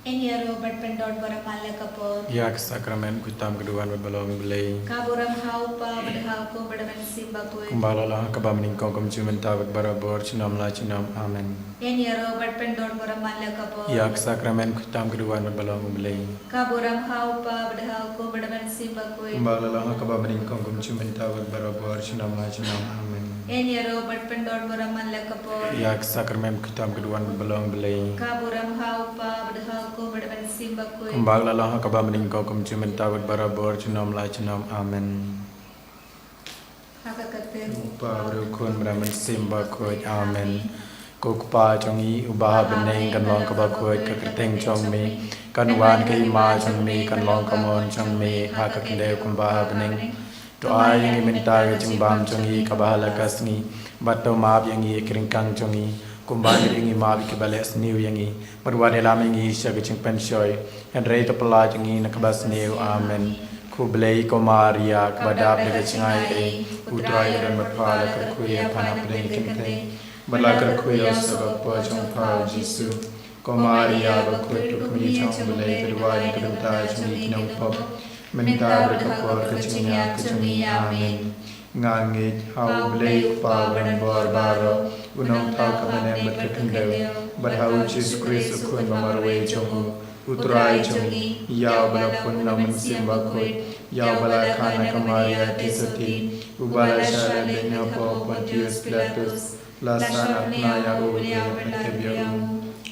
Enya Robert Pendot Baramala Kapor. Yak sakramen kutam keduan berbalong belai. Kaburam Haupa Badhauko Badaman Simbakwe. Kumbalalah kabamning kongkom cumenta berbarabor cinam la cinam amen. Enya Robert Pendot Baramala Kapor. Yak sakramen kutam keduan berbalong belai. Kaburam Haupa Badhauko Badaman Simbakwe. Kumbalalah kabamning kongkom cumenta berbarabor cinam la cinam amen. Enya Robert Pendot Baramala Kapor. Yak sakramen kutam keduan berbalong belai. Kaburam Haupa Badhauko Badaman Simbakwe. Kumbalalah kabamning kongkom cumenta berbarabor cinam la cinam amen. Hakakatir. Upa berukun beraman simbakwe amen. Kukpa chongi ubaha beneng kan long kabakwe kakriteng chong me kan wan kai ma chong me kan long kamon chong me hakakinde kumbaha beneng to ai yang minta chong bam chongi kabahala kasni bato map yang i kringkang chongi kumban yang i map kibales new yang i marwane lam yang i shag ching penshoy and rei to pala chongi nakabas new amen kublei komaria kabadap de chingai e utrai dan matpala kakuya panap beneng kinte Balakar kuya sabab pajang pau Jisu Komaria bakut tukmi chong belai terwai kedenta chungi kinong pop Minta berkapor kecingnya kecungi amin Ngangit hau belai pau dan bor baro Unong tau kamaneng berkekendau Badhau Jisu Kris ukun mamarwe chongu Utrai chongi Yau balapun namun simbakut Yau balakana kamaria tisati Ubala syara dengan pop Pontius Pilatus Lasana naya ulia berkebiau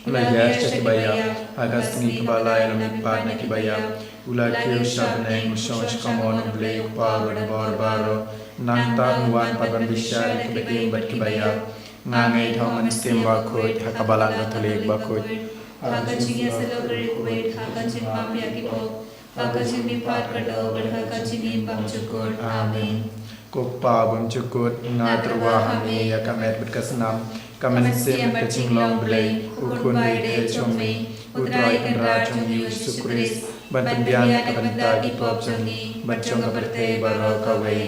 Ulayas cakibaya Agas ni kebalai lamipad na kibaya Ulakiu syabneng musyonch kamon blei paru dan barbaro Nangta nuan padan bisyari kebeim berkebaya Ngangai tauman stim bakut Hakabalan katolik bakut Hakacingnya selogeri kuwait Hakacing mafia kipo Hakacing nipat kado Berhakacing impam cukur Amin Kukpa bum cukut ngaterwa hami ya kamet berkesenam kamen sim kecing long belai ukun bede chongmi utrai kendra chongmi sukris banten bian kabenta kipop chongmi bacong kaperte baro kawe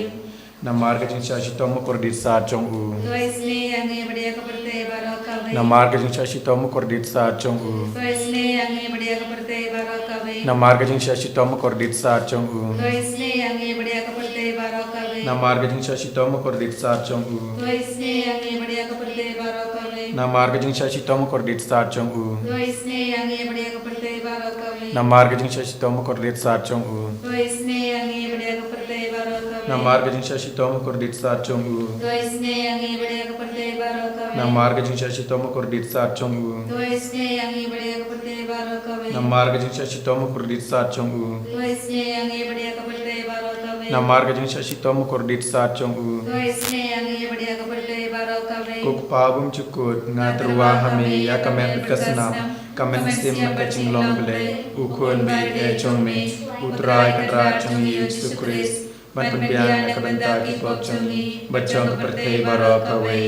namar kecing shashi tomu kordit sa chong u Tuisne yange badia kaperte baro kawe namar kecing shashi tomu kordit sa chong u Tuisne yange badia kaperte baro kawe namar kecing shashi tomu kordit sa chong u Tuisne yange badia kaperte baro kawe namar kecing shashi tomu kordit sa chong u Tuisne yange badia kaperte baro kawe namar kecing shashi tomu kordit sa chong u Tuisne yange badia kaperte baro kawe namar kecing shashi tomu kordit sa chong u Tuisne yange badia kaperte baro kawe namar kecing shashi tomu kordit sa chong u Tuisne yange badia kaperte baro kawe namar kecing shashi tomu kordit sa chong u Tuisne yange badia kaperte baro kawe namar kecing shashi tomu kordit sa chong u Tuisne yange badia kaperte baro kawe namar kecing shashi tomu kordit sa chong u Tuisne yange badia kaperte baro kawe Kukpa bum cukut ngaterwa hami ya kamet berkesenam kamen sim kecing long belai ukun be chong me utrai kendra chongi sukris Banten biang kabenta kipop chongi bacong kaperte baro kawe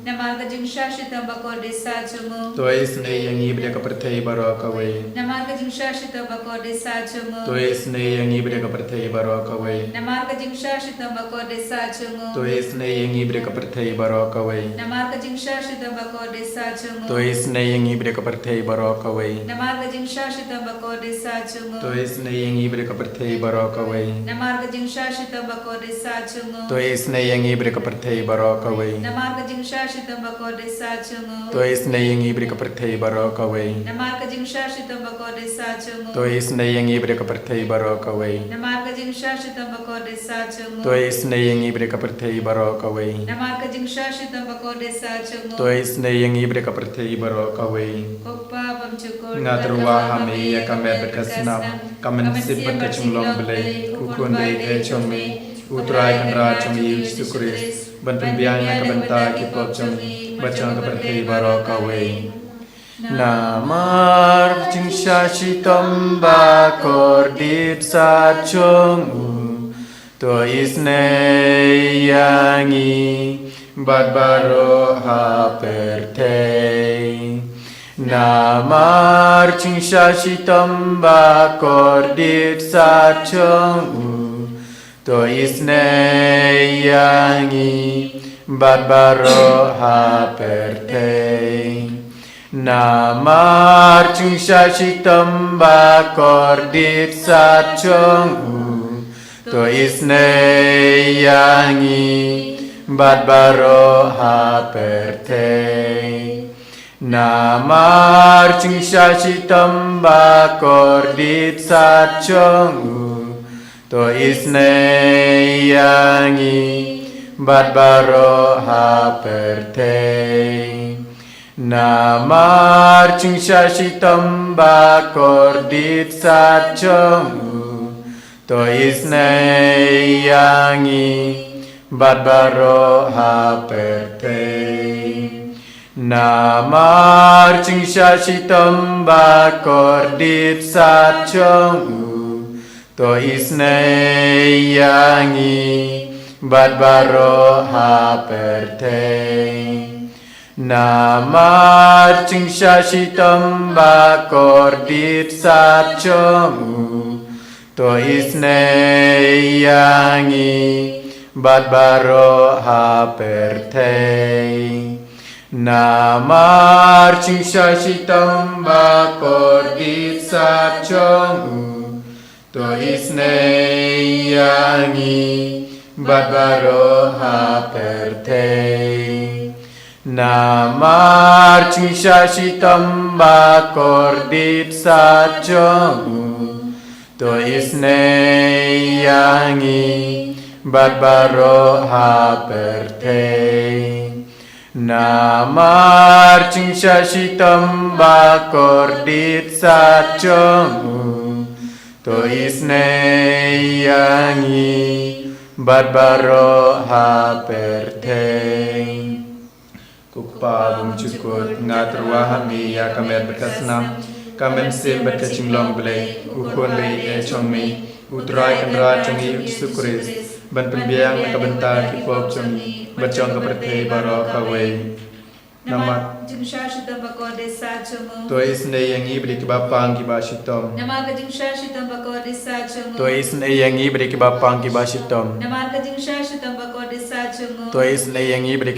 Namarga jing shashita bako desa chungu Tois ne yang ibre kaperte baro kawe Namarga jing shashita bako desa chungu Tois ne yang ibre kaperte baro kawe Namarga jing shashita bako desa chungu Tois ne yang ibre kaperte baro kawe Namarga jing shashita bako desa chungu Tois ne yang ibre kaperte baro kawe Namarga jing shashita bako desa chungu Tois ne yang ibre kaperte baro kawe Namarga jing shashita bako desa chungu Tois ne yang ibre kaperte baro kawe Namarga jing shashita bako desa chungu Tois ne yang ibre kaperte baro kawe Namarga jing shashita bako desa chungu Tois ne yang ibre kaperte baro kawe Namarga jing shashita bako desa chungu Tois ne yang ibre kaperte baro kawe Namarga jing shashita bako desa chungu Tois ne yang ibre kaperte baro kawe Kokpa bam cukur Ngaterwa hami ya kamet berkesenam kamen sip kecing long belai ukun be chong me utrai kendra chongi sukris banten biang kabenta kipop chongi bacong kaperte baro kawe namar jing shashi tomba kordit sa chong u to isne yangi bad baro ha perte namar jing shashi tomba kordit sa chong u to isne yangi bad baro ha perte Namar chung shashitam bakordit satchong to isne yangi badbaro haperte. Namar chung shashitam bakordit satchong to isne yangi badbaro haperte. Namar chung shashitam bakordit satchong to isne yangi badbaro haperte. Namar chung shashitam bakordit satchong to isne yangi badbaro haperte. Namar chung shashitam bakordit satchong to isne yangi badbaro haperte. Namar chung shashitam bakordit satchong to isne yangi badbaro haperte. Namar chung shashitam bakordit satchong to isne yangi badbaro haperte. Namar chung shashitam bakordit satchong to isne yangi badbaro haperte. Kukpa bum cukut ngaterwah mi ya kamet berkasnam kamen sim berkacimlong-blei ukun bei chongmi utrai kendra chongi sukris ban pembiang kabentar kipop chongi berchong kepertei baro kawe. Nama chung shashitam bakordit satchong to isne yangi beri kebapang kibashitom. Nama chung shashitam bakordit satchong To isne yangi beri kebapang kibashitom. Nama chung shashitam bakordit satchong To isne yangi beri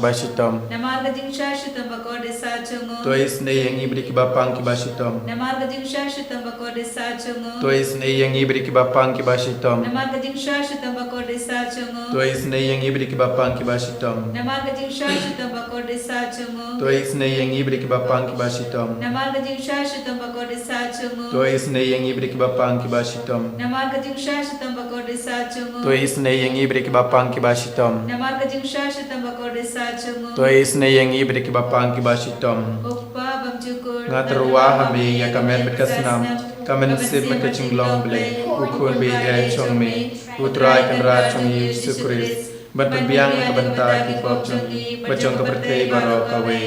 kebapang kibashitom. Nama chung shashitam bakordit satchong To isne yangi beri kebapang kibashitom. Nama chung shashitam bakordit satchong To isne yangi beri kebapang kibashitom. Nama chung shashitam bakordit satchong To isne yangi beri kebapang kibashitom. Nama chung shashitam bakordit satchong To isne yangi beri kebapang kibashitom. Nama chung shashitam bakordit satchong To isne yangi beri kebapang kibashitom. Nama chung shashitam bakordit satchong To isne yangi beri kebapang kibashitom. Nama chung shashitam bakordit satchong To isne yangi beri kebapang kibashitom. Ukpa bam cukur Ngaterwah mi ya kamet berkasnam kamen sip berkacimlong-blei ukun bei chongmi utrai kendra chongi sukris ban pembiang kebentar kipop chongi berchong kepertei baro kawe.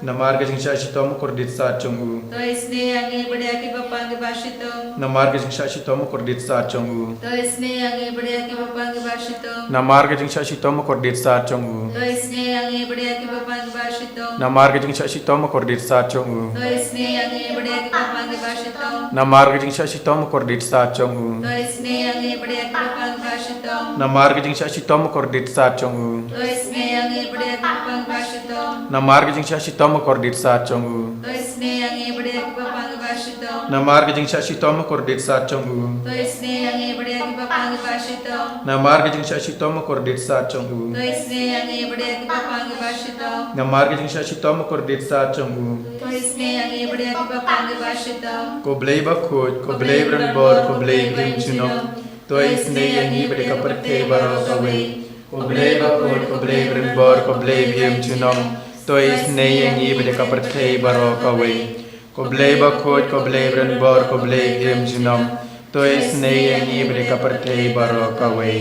Namar gajing shashitom kordit satchong To isne yangi badya ki bapang ki bashitom Namar gajing shashitom kordit satchong To isne yangi badya ki bapang ki bashitom Namar gajing shashitom kordit satchong To isne yangi badya ki bapang ki bashitom Namar gajing shashitom kordit satchong To isne yangi badya ki bapang ki bashitom Namar gajing shashitom kordit satchong To isne yangi badya ki bapang ki bashitom Namar gajing shashitom kordit satchong To isne yangi badya ki bapang ki bashitom Namar gajing shashitom kordit satchong To isne yangi badya ki bapang ki bashitom Namar gajing shashitom kordit satchong To isne yangi badya ki bapang ki bashitom Namar gajing shashitom kordit satchong To isne yangi badya ki bapang ki bashitom Namar gajing shashitom kordit satchong To isne yangi badya ki bapang ki bashitom Ko blei bakut ko blei brenbor ko blei grim chinom To isne yangi beri kepertei baro kawe. Ko blei bakut ko blei brenbor ko blei grim chinom To isne yangi beri kepertei baro kawe. Ko blei bakut ko blei brenbor ko blei grim chinom To isne yangi beri kepertei baro kawe.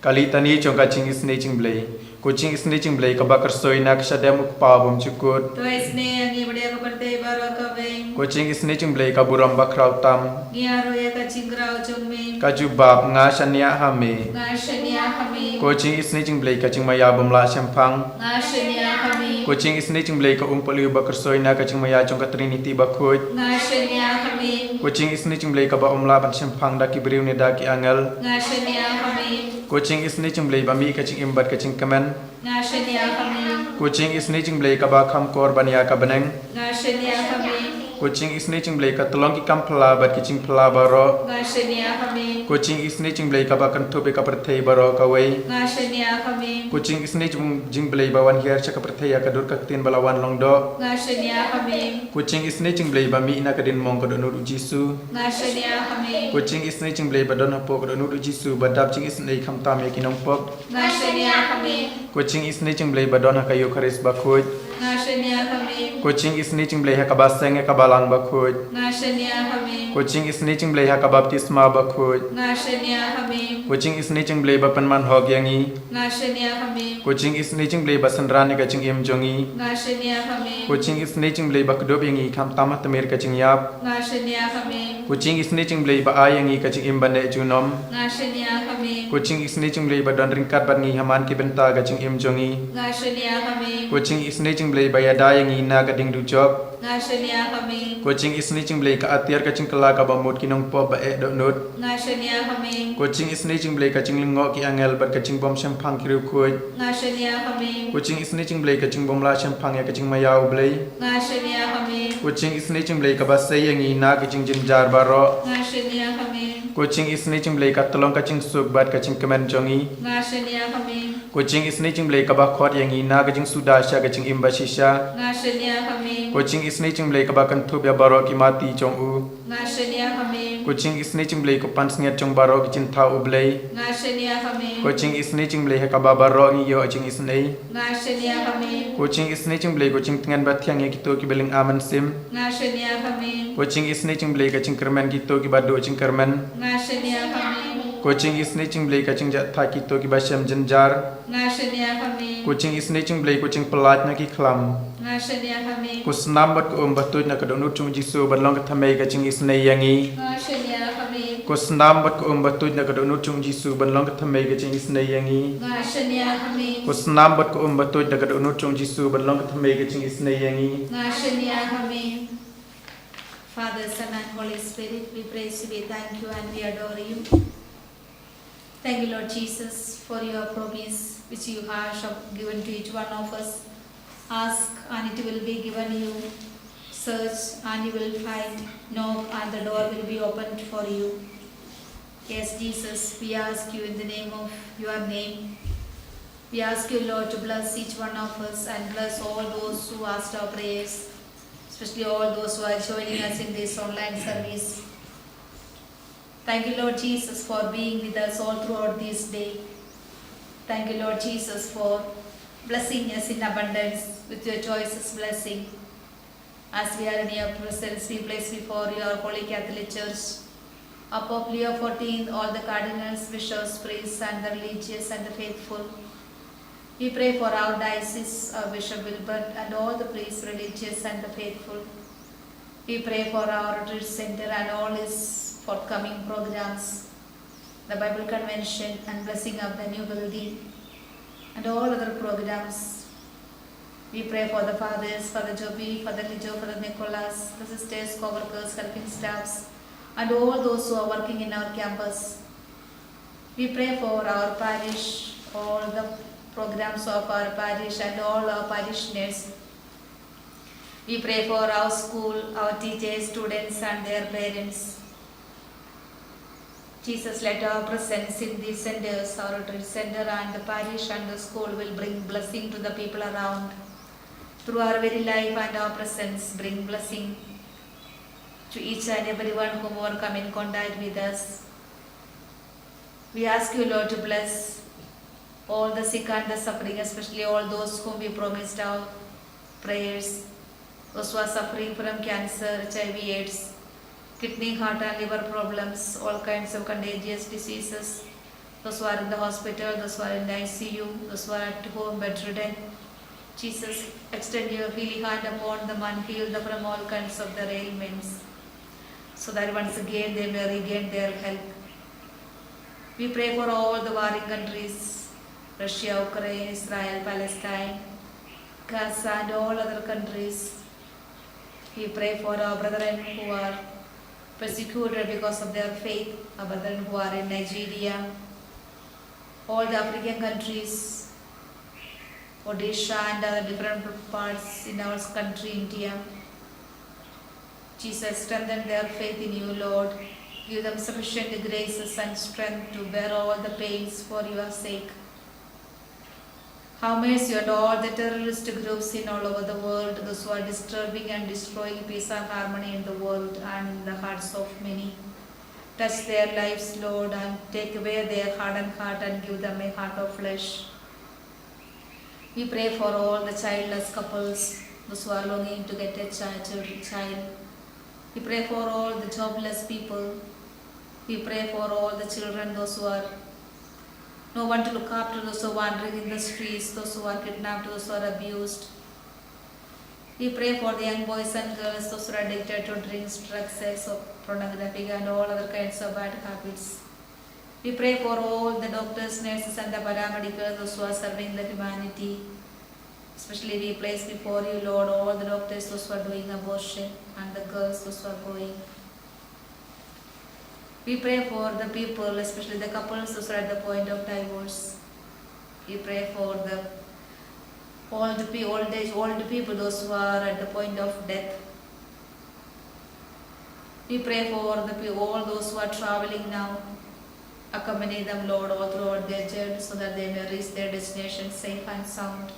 Kali tani chong kaching isne blei. Kucing isne blei kabakar soina kshadem ukpabum chukut. To isne yangi badya ki bapang baro kawe Kucing isne blei kaburam bakrau tam. Ngiaro ya ka cingrao chungme Kajubab nga shania hame. Ngashania kami Kucing isne blei kaching maya bumla sempang. Ngashania kami Kucing isne blei ka umpali bakar soina kaching maya chong ka trinity bakut. Ngashania kami Kucing isne blei ka ba umla ban sempang daki beriu ne daki angel. Ngashania kami Kucing isne blei bami kaching imbat kaching kemen. Ngashania kami Kucing Jingisynei-blei ka ba kham korban ya ka beneng. Ngashania kami. Kucing Jingisynei-blei ka tolong ki kam phla bat kicing phla baro. Ngashania kami. Kucing Jingisynei-blei ka ba kan thupe ka perthei baro ka wei. Ngashania kami. Kucing Jingisynei-blei ba wan hiar cha ka perthei ya ka dur ka tin balawan long do. Ngashania kami. Kucing Jingisynei-blei ba mi ina ka din mong ka do nu Jisu. Ngashania kami. Kucing Jingisynei-blei ba don hapo ka do nu Jisu ba dap Jingisynei kham tam ya kinong pok. Ngashania kami. Kucing Jingisynei-blei ba don ha ka Eucharis ba khuj. Ngashania kami. Kucing Jingisynei-blei ha ka ba seng ka balang ba khuj. Ngashania kami. Kucing Jingisynei-blei ha ka baptisma ba khuj. Ngashania kami. Kucing Jingisynei-blei ba penman hog yangi. Ngashania kami. Kucing Jingisynei-blei ba sanrani ka ching im jongi. Ngashania kami. Kucing Jingisynei-blei ba kedob yangi kham tamah temir ka ching yap. Ngashania kami. Kucing Jingisynei-blei ba ayangi ka ching im bande junom. Ngashania kami. Kucing Jingisynei-blei ba don ringkat bat ngi haman ki benta ka ching im jongi. Ngashania kami. Kucing Jingisynei-blei ba yada yangi na ka ding du job. Ngashania kami. Kucing Jingisynei-blei ka atiar ka ching kela ka ba mut kinong po ba e do nut. Ngashania kami. Kucing Jingisynei-blei ka ching lingok ki angel bat ka ching bom sempang ki ru khuj. Ngashania kami. Kucing Jingisynei-blei ka ching bom la sempang ya ka ching mayau blei. Ngashania kami. Kucing Jingisynei-blei ka ba sei yangi na ka ching jinjar baro. Ngashania kami. Kucing Jingisynei-blei ka tolong ka ching suk bat ka ching kemen jongi. Ngashania kami. Kucing Jingisynei-blei ka ba khot yangi na ka ching sudasha ka ching imba shisha. Ngashania kami. Kucing Jingisynei-blei ka ba kan thub ya baro ki mati chong u. Ngashania kami. Kucing Jingisynei-blei ko pan snget chong baro ki chin thau blei. Ngashania kami. Kucing Jingisynei-blei ha ka ba baro ngi yo ching isnei. Ngashania kami. Kucing Jingisynei-blei ko ching tengan bat thiang ya ki to ki beling aman sim. Ngashania kami. Kucing Jingisynei-blei ka ching kermen ki to ki bado ching kermen. Ngashania kami. Kucing Jingisynei-blei ka ching jat tha ki to ki ba shem jinjar. Ngashania kami. Kucing Jingisynei-blei ko ching pelat na ki khlam. Ngashania kami. Ku snam bat ko batut na ka do nu chung Jisu ban long ka thamei ka ching isnei yangi. Ngashania kami. Ku snam bat ko batut na ka do nu chung Jisu ban long ka thamei ka ching isnei yangi. Ngashania kami. Ku snam bat ko batut na ka do nu chung Jisu ban long ka thamei ka ching isnei yangi. Ngashania kami. Father, Son, and Holy Spirit, we praise you, we thank you, and we adore you. Thank you, Lord Jesus, for your promise which you have given to each one of us. Ask and it will be given you. Search and you will find. Knock and the door will be opened for you. Yes, Jesus, we ask you in the name of your name. We ask you, Lord, to bless each one of us and bless all those who asked our prayers, especially all those who are joining us in this online service. Thank you, Lord Jesus, for being with us all throughout this day. Thank you, Lord Jesus, for blessing us in abundance with your choicest blessing. As we are in your presence, we place before your Holy Catholic Church, our Pope Leo XIV, all the cardinals, bishops, priests, and the religious and the faithful. We pray for our diocese, our Bishop Wilbert, and all the priests, religious, and the faithful. We pray for our retreat center and all its forthcoming programs, the Bible Convention, and blessing of the new building, and all other programs. We pray for the fathers, Father Joby, Father Lijo, Father Nicholas, the sisters, co-workers, helping staffs, and all those who are working in our campus. We pray for our parish, all the programs of our parish and all our parishioners. We pray for our school, our teachers, students, and their parents. Jesus, let our presence in these centers, our retreat center and the parish and the school will bring blessing to the people around. Through our very life and our presence, bring blessing to each and everyone who will come in contact with us. We ask you, Lord, to bless all the sick and the suffering, especially all those whom we promised our prayers, those who are suffering from cancer, HIV, AIDS, kidney, heart and liver problems, all kinds of contagious diseases, those who are in the hospital, those who are in the ICU, those who are at home bedridden. Jesus, extend your healing hand upon them and heal them from all kinds of their ailments, so that once again they may regain their health. We pray for all the warring countries, Russia, Ukraine, Israel, Palestine, Gaza and all other countries. We pray for our brethren who are persecuted because of their faith, our brethren who are in Nigeria, all the African countries, Odisha and other different parts in our country, India. Jesus, strengthen their faith in you, Lord. Give them sufficient graces and strength to bear all the pains for your sake. Have mercy on all the terrorist groups in all over the world, those who are disturbing and destroying peace and harmony in the world and in the hearts of many. Touch their lives, Lord, and take away their hardened heart and give them a heart of flesh. We pray for all the childless couples, those who are longing to get a child. We pray for all the jobless people. We pray for all the children, those who are no one to look after, those who are wandering in the streets, those who are kidnapped, those who are abused. We pray for the young boys and girls, those who are addicted to drinks, drugs, sex, or pornography, and all other kinds of bad habits. We pray for all the doctors, nurses, and the paramedics, those who are serving the humanity. Especially we place before you, Lord, all the doctors, those who are doing abortion, and the girls, those who are going. We pray for the people, especially the couples, those who are at the point of divorce. We pray for the old people, those who are at the point of death. We pray for all those who are traveling now. Accompany them, Lord, all throughout their journey so that they may reach their destination safe and sound.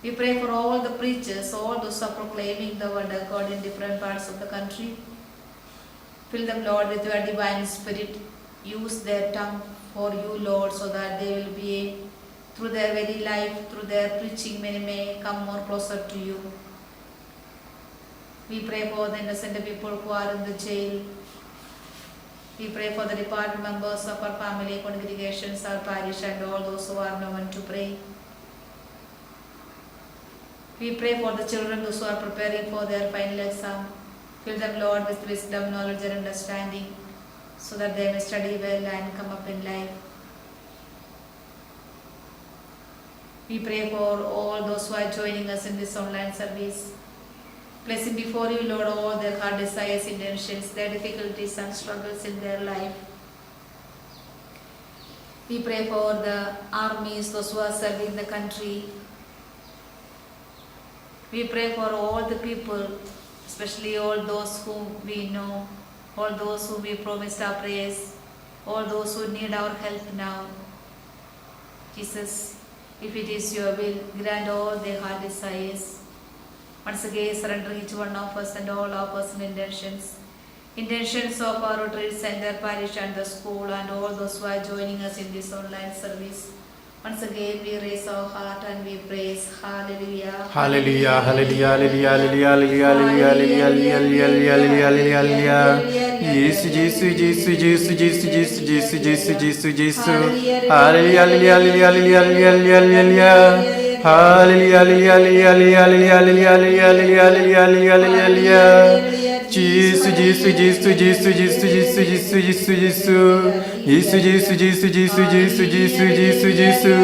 We pray for all the preachers, all those who are proclaiming the word of God in different parts of the country. Fill them, Lord, with your divine spirit. Use their tongue for you, Lord, so that they will be, through their very life, through their preaching, many may come more closer to you. We pray for the innocent people who are in the jail. We pray for the departed members of our family, congregations, our parish, and all those who are known to pray. We pray for the children, those who are preparing for their final exam. Fill them, Lord, with wisdom, knowledge, and understanding, so that they may study well and come up in life. We pray for all those who are joining us in this online service. Placing before you, Lord, all their heart desires, intentions, their difficulties and struggles in their life. We pray for the armies, those who are serving the country. We pray for all the people, especially all those whom we know, all those whom we promised our prayers, all those who need our help now. Jesus, if it is your will, grant all their heart desires. Once again, surrender each one of us and all our personal intentions of our retreat center, parish, and the school, and all those who are joining us in this online service. Once again, we raise our heart and we praise. Hallelujah. Hallelujah, hallelujah, hallelujah, hallelujah, hallelujah, hallelujah, hallelujah, hallelujah. Jesus, Jesus, Jesus, Jesus, Jesus, Jesus, Jesus, Jesus, Jesus. Hallelujah, hallelujah, hallelujah, hallelujah, hallelujah. Hallelujah, hallelujah, hallelujah, hallelujah, hallelujah, hallelujah, hallelujah. Jesus, Jesus, Jesus, Jesus, Jesus, Jesus, Jesus, Jesus, Jesus. Jesus, Jesus, Jesus, Jesus, Jesus, Jesus, Jesus, Jesus.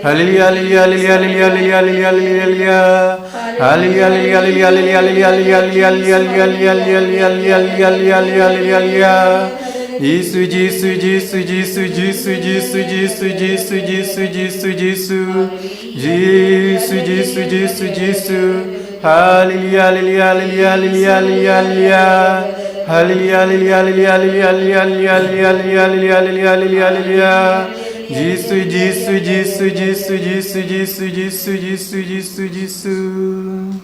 Hallelujah, hallelujah, hallelujah, hallelujah, hallelujah, hallelujah, hallelujah, hallelujah, hallelujah, hallelujah, hallelujah, hallelujah. Jesus, Jesus, Jesus, Jesus, Jesus, Jesus, Jesus, Jesus, Jesus, Jesus, Jesus. Jesus, Jesus, Jesus, Jesus. Hallelujah, hallelujah, hallelujah, hallelujah, hallelujah. Hallelujah, hallelujah, hallelujah, hallelujah, hallelujah, hallelujah, hallelujah. Jesus, Jesus, Jesus, Jesus, Jesus, Jesus, Jesus, Jesus, Jesus.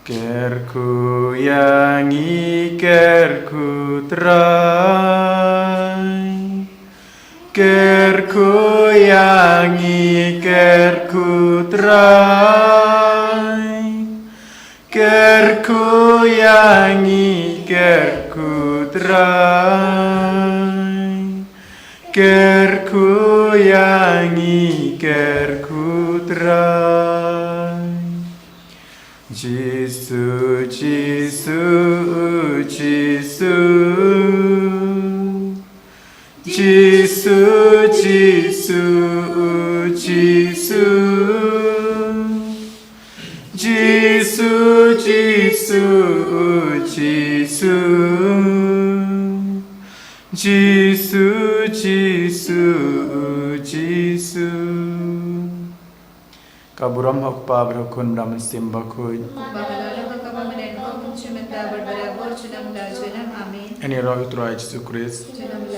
Kerku yangi kerku terai, kerku yangi kerku terai, kerku yangi kerku terai, kerku yangi kerku terai. Jesus, Jesus, Jesus, Jesus, Jesus, Jesus, Jesus, Jesus, Jesus. Jesus, Jesus, Jesus. Kaburam hokpa brokun raman simba kuy. Baphylla ka pamilya ko kung sumenta berbara bor sunam da junam amin. Ani roh utroy Jesus Christ. Junam